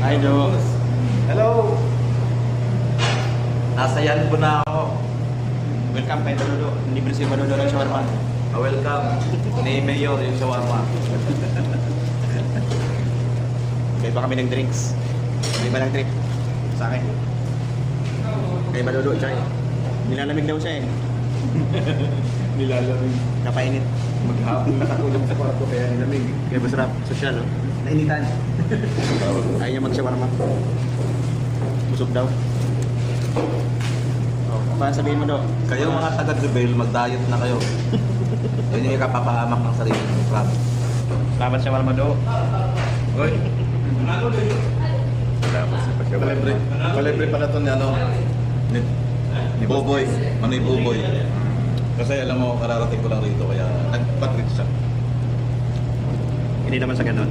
Hi, Do. Hello! Nasa yan po na ako. Welcome kay Dodo. Libre si Dodo ng shawarma. Welcome ni Mayor yung shawarma. Kaya pa kami ng drinks. May ba ng trip? Sa akin. Kay Dodo siya eh. Nilalamig daw siya eh. Nilalamig. Kapainit. Maghapon nakatulog sa kwarto kaya nilamig. Kaya masarap. Sosyal, oh. Nainitan. Ayaw niya mag-shawarma. Busog daw. Oh, paano sabihin mo, Do? Kayo mga taga-Jubail, mag-diet na kayo. Yun yung ikapapahamak ng sarili ng crab. Salamat shawarma, Do. Hoy, Palibre. Palibre pala ito ni ano. ni Boboy. Manoy Boboy. Kasi alam mo, kararating ko lang rito kaya nagpatreat siya. Hindi naman sa ganun.